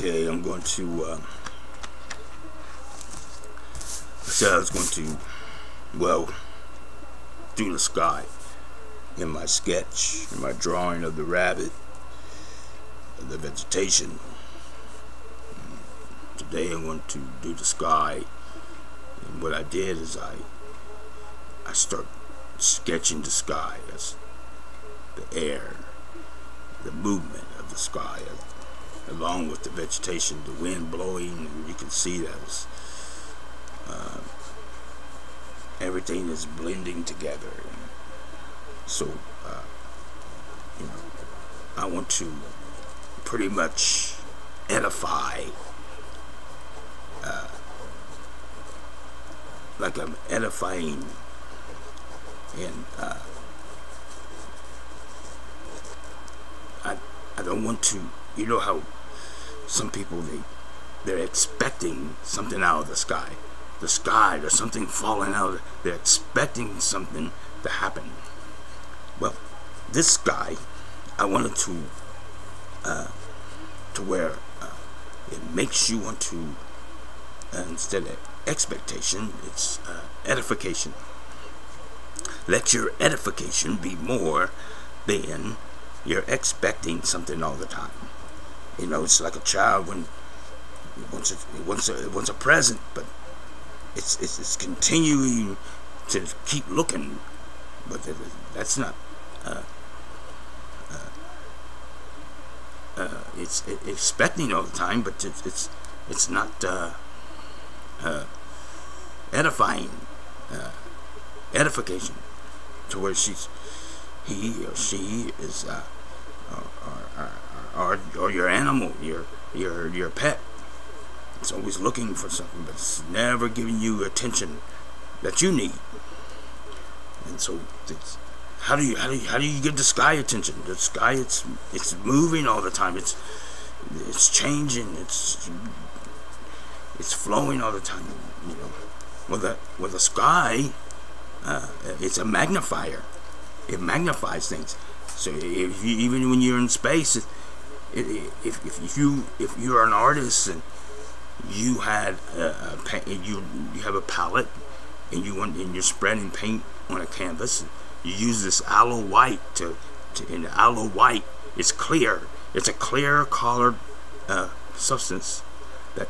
Okay, I'm going to, I said I was going to, well, do the sky in my sketch, in my drawing of the rabbit, of the vegetation. Today I'm going to do the sky, and what I did is I start sketching the sky as the air, the movement of the sky, along with the vegetation, the wind blowing, and you can see that it's, everything is blending together. And so, you know, I want to pretty much edify, like I'm edifying, and I don't want to, you know how some people, they're expecting something out of the sky. There's something falling out. They're expecting something to happen. Well, this sky, I wanted to where it makes you want to, instead of expectation, it's edification. Let your edification be more than you're expecting something all the time. You know, it's like a child when it wants a present, but it's continuing to keep looking, but that's not. It's expecting all the time, but it's not edifying, edification, to where he or she is, or your animal, your pet. It's always looking for something, but it's never giving you attention that you need. And so, how do you give the sky attention? The sky, it's moving all the time. It's changing. It's flowing all the time. You know, with the sky, it's a magnifier. It magnifies things. So even when you're in space, if you're an artist and you had you have a palette and you're spreading paint on a canvas, you use this aloe white and the aloe white is clear. It's a clear colored substance, that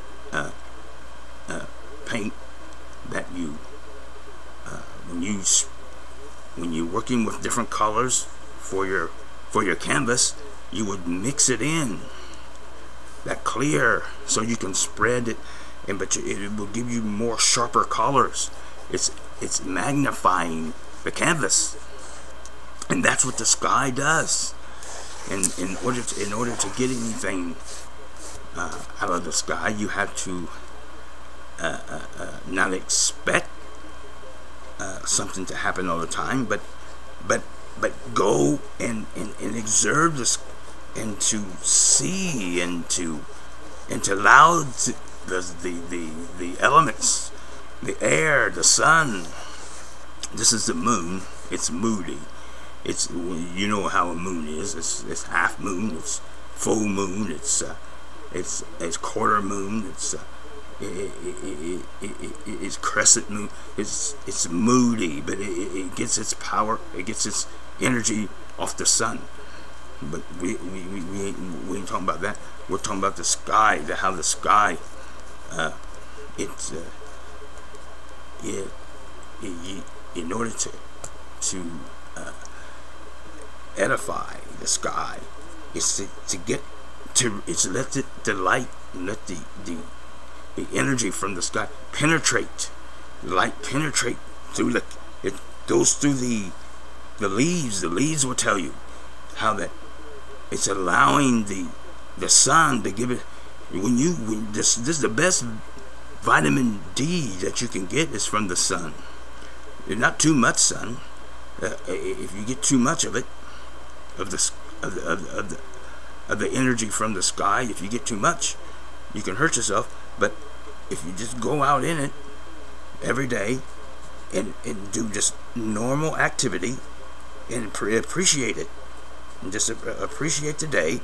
paint that you when you're working with different colors for your canvas, you would mix it in that clear so you can spread it, but it will give you more sharper colors. It's magnifying the canvas, and that's what the sky does. And in order to get anything out of the sky, you have to not expect something to happen all the time, but go and observe this, and to see, and to allow the elements, the air, the sun. This is the moon. It's moody. It's, you know how a moon is. It's half moon. It's full moon. It's quarter moon. It's crescent moon. It's moody, but it gets its power. It gets its energy off the sun. But we ain't talking about that. We're talking about the sky. How the sky, in order to edify the sky, it's let the light, let the energy from the sky penetrate. The light penetrate through it goes through the leaves. The leaves will tell you how that it's allowing the sun to give it. This is the best vitamin D that you can get is from the sun. Not too much sun. If you get too much of it, of the energy from the sky, if you get too much, you can hurt yourself. But if you just go out in it every day and do just normal activity and appreciate it, and just appreciate the day,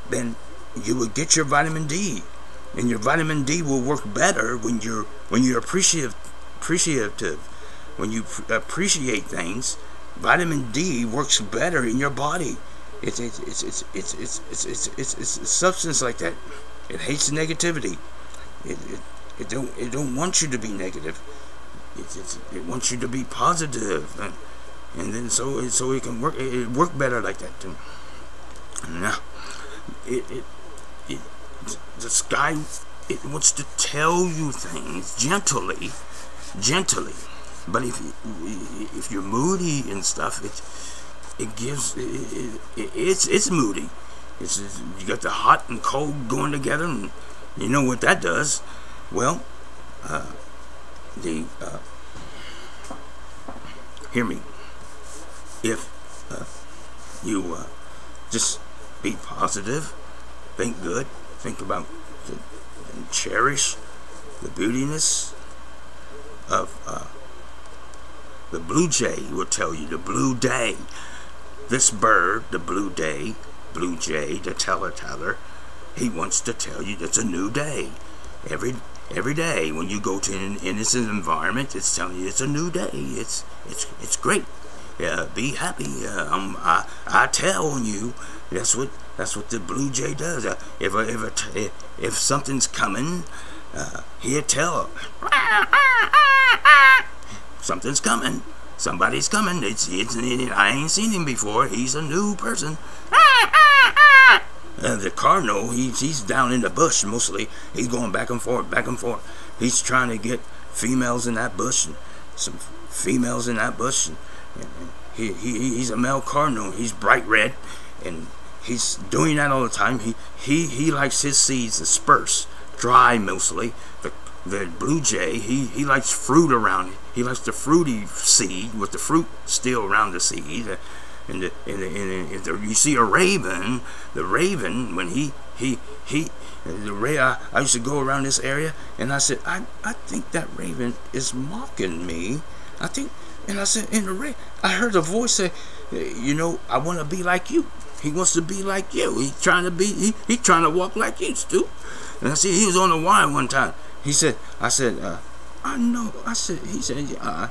then you will get your vitamin D, and your vitamin D will work better when you're appreciative. When you appreciate things, vitamin D works better in your body. It's a substance like that. It hates negativity. It don't want you to be negative. It wants you to be positive, and then so it can work. It work better like that too. Now, the sky, it wants to tell you things gently. But if you're moody and stuff, it's moody. You got the hot and cold going together, and you know what that does. Well, hear me. If you just be positive, think good, think about and cherish the beautiness of the blue jay will tell you, the blue day. This bird, the blue jay, the teller, he wants to tell you it's a new day. Every day when you go to in this environment, it's telling you it's a new day. It's great. Be happy. I tell you, that's what the blue jay does. If something's coming, he'll tell. Something's coming. Somebody's coming. I ain't seen him before. He's a new person. The cardinal, he's down in the bush mostly. He's going back and forth. He's trying to get females in that bush, and some females in that bush. And he's a male cardinal. He's bright red, and he's doing that all the time. He likes his seeds dispersed, dry mostly. The blue jay, he likes fruit around it. He likes the fruity seed with the fruit still around the seed. And you see a raven. The raven, when I used to go around this area, and I said, I think that raven is mocking me. I said, I heard a voice say, I want to be like you. He wants to be like you. He's trying to walk like you, Stu. And I see he was on the wire one time. He said, I know.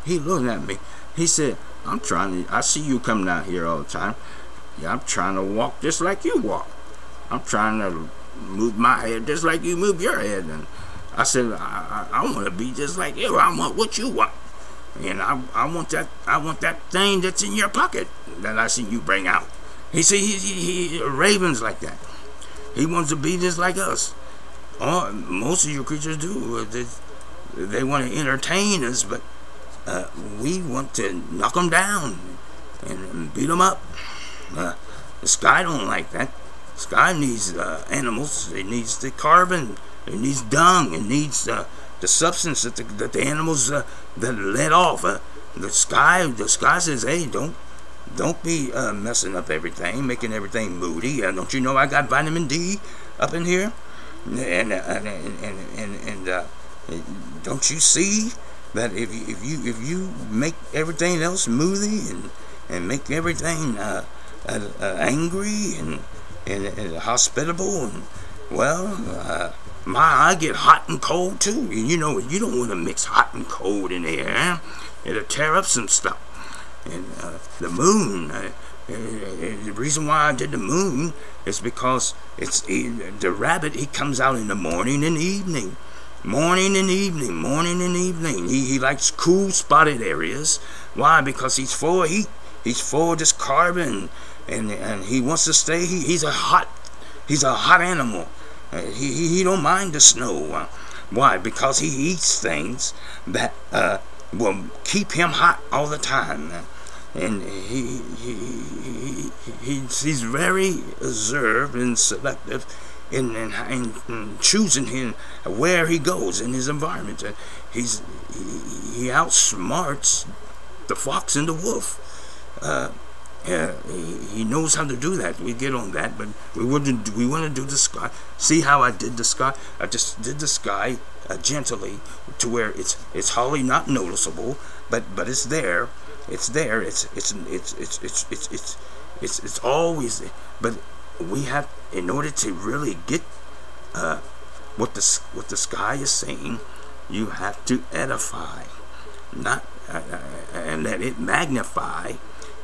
He looked at me. He said, I see you coming out here all the time. Yeah, I'm trying to walk just like you walk. I'm trying to move my head just like you move your head. And I said, I want to be just like you. I want what you want. And I want that thing that's in your pocket that I see you bring out. He said, he ravens like that. He wants to be just like us. Most of your creatures do. They want to entertain us, but we want to knock them down and beat them up. The sky don't like that. The sky needs animals. It needs the carbon. It needs dung. It needs the substance that the animals that let off. The sky says, hey, don't be messing up everything, making everything moody. Don't you know I got vitamin D up in here? And don't you see that if you make everything else moody and make everything angry and hospitable, and I get hot and cold too. You don't want to mix hot and cold in the air. It'll tear up some stuff. And the moon. The reason why I did the moon is because the rabbit. He comes out in the morning and evening. Morning and evening. He likes cool spotted areas. Why? Because he's full of heat. He's full of this carbon, and he wants to stay. He's a hot animal. He don't mind the snow. Why? Because he eats things that will keep him hot all the time. And he's very observed and selective in choosing him where he goes in his environment. He outsmarts the fox and the wolf. He knows how to do that. We get on that, but we want to do the sky. See how I did the sky? I just did the sky gently to where it's hardly not noticeable, but it's there. It's there. It's always there. But we have, in order to really get what the sky is saying, you have to edify, not and let it magnify.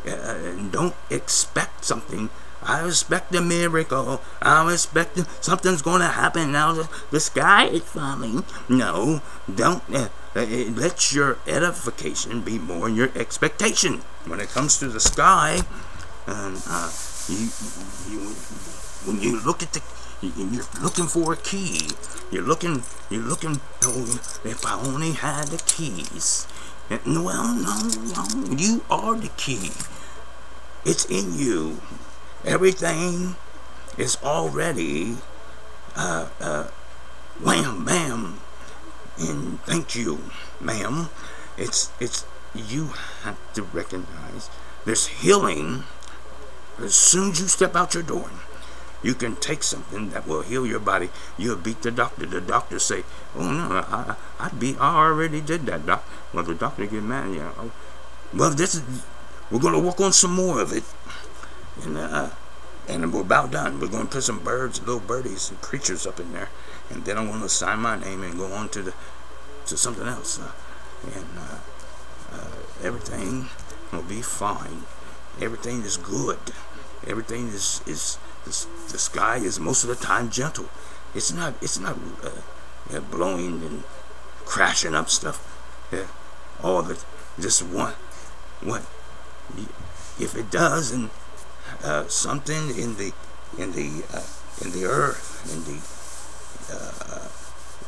Don't expect something. I expect a miracle. I expect something's going to happen. Now the sky is falling. No, don't. Let your edification be more than your expectation. When it comes to the sky, when you look at you're looking for a key. You're looking. Oh, if I only had the keys. Well, no. You are the key. It's in you. Everything is already wham, bam, and thank you, ma'am. It's you have to recognize there's healing as soon as you step out your door. You can take something that will heal your body. You'll beat the doctor. The doctor say, "Oh no, I already did that, doc." Well, the doctor get mad. Well, we're gonna work on some more of it. And we're about done. We're going to put some birds, little birdies, and creatures up in there, and then I'm going to sign my name and go on to something else. Everything will be fine. Everything is good. Everything is the sky is most of the time gentle. It's not blowing and crashing up stuff. All of it. Just one. If it does, and something in the earth,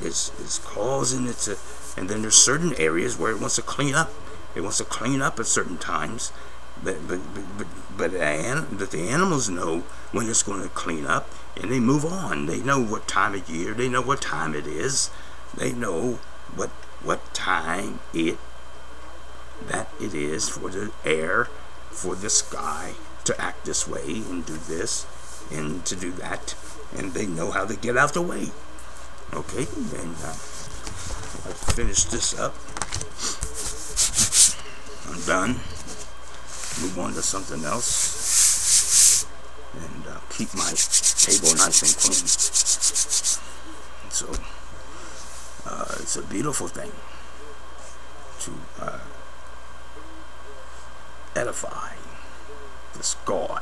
is causing it to, and then there's certain areas where it wants to clean up. It wants to clean up at certain times, but the animals know when it's going to clean up, and they move on. They know what time of year. They know what time it is. They know what time it is for the air, for the sky to act this way and do this and to do that, and they know how to get out the way. Okay, and I'll finish this up. I'm done. Move on to something else, and keep my table nice and clean. So it's a beautiful thing to edify the sky.